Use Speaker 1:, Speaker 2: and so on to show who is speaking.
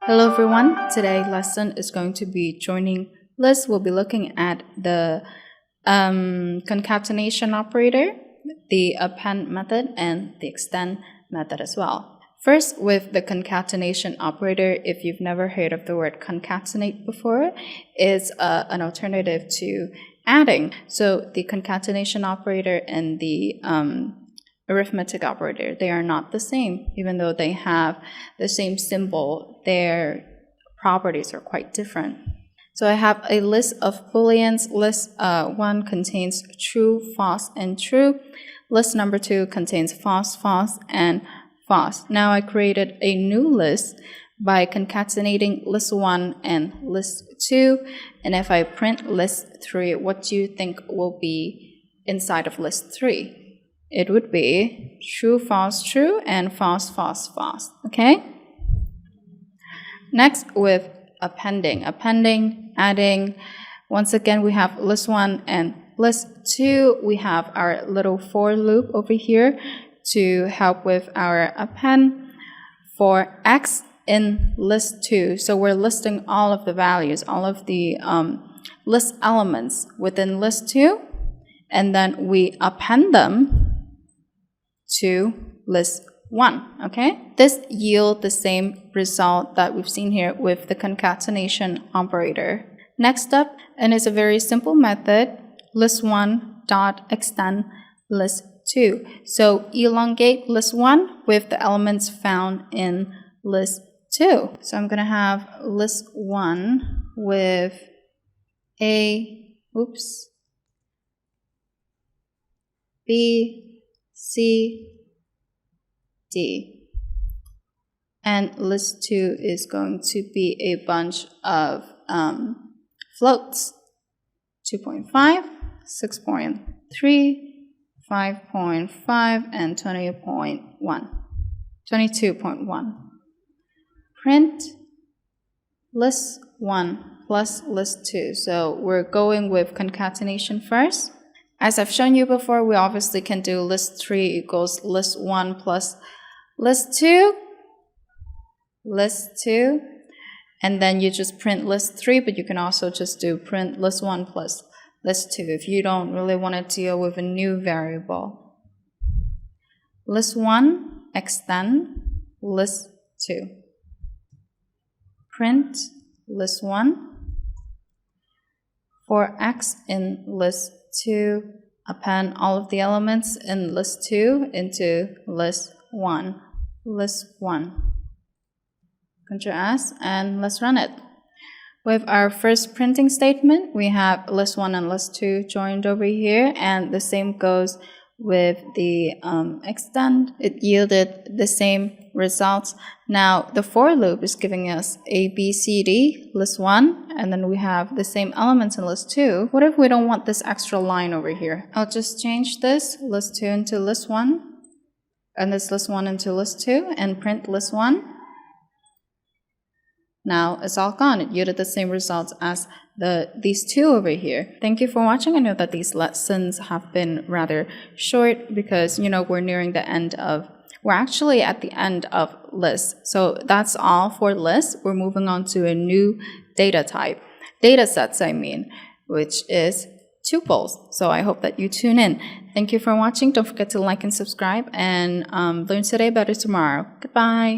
Speaker 1: Hello everyone, today's lesson is going to be joining lists. We'll be looking at the concatenation operator, the append method, and the extend method as well. First, with the concatenation operator, if you've never heard of the word concatenate before, is an alternative to adding. So the concatenation operator and the arithmetic operator, they are not the same. Even though they have the same symbol, their properties are quite different. So I have a list of booleans. List 1 contains true, false, and true. List number 2 contains false, false, and false. Now I created a new list by concatenating list 1 and list 2. And if I print list 3, what do you think will be inside of list 3? It would be true, false, true, and false, false, false. Okay? Next, with appending, adding. Once again, we have list 1 and list 2. We have our little for loop over here to help with our append for x in list 2. So we're listing all of the values, all of the list elements within list 2, and then we append them to list 1, okay? This yields the same result that we've seen here with the concatenation operator. Next up, and it's a very simple method, list 1 dot extend list 2. So elongate list 1 with the elements found in list 2. So I'm going to have list 1 with B, C, D. And list 2 is going to be a bunch of floats. 2.5, 6.3, 5.5, and 22.1. Print list 1 plus list 2. So we're going with concatenation first. As I've shown you before, we obviously can do list 3 equals list 1 plus list 2, and then you just print list 3, but you can also just do print list 1 plus list 2 if you don't really want to deal with a new variable. List 1, extend list 2. Print list 1. For x in list 2, append all of the elements in list 2 into list 1. List 1. Ctrl S and let's run it. With our first printing statement, we have list 1 and list 2 joined over here, and the same goes with the extend. It yielded the same results. Now the for loop is giving us A, B, C, D, list 1, and then we have the same elements in list 2. What if we don't want this extra line over here? I'll just change this list 2 into list 1, and this list 1 into list 2, and print list 1. Now it's all gone. It yielded the same results as these two over here. Thank you for watching. I know that these lessons have been rather short because, we're nearing the end of, we're actually at the end of lists. So that's all for lists. We're moving on to a new data type, data sets, which is tuples. So I hope that you tune in. Thank you for watching. Don't forget to like and subscribe, and learn today, better tomorrow. Goodbye.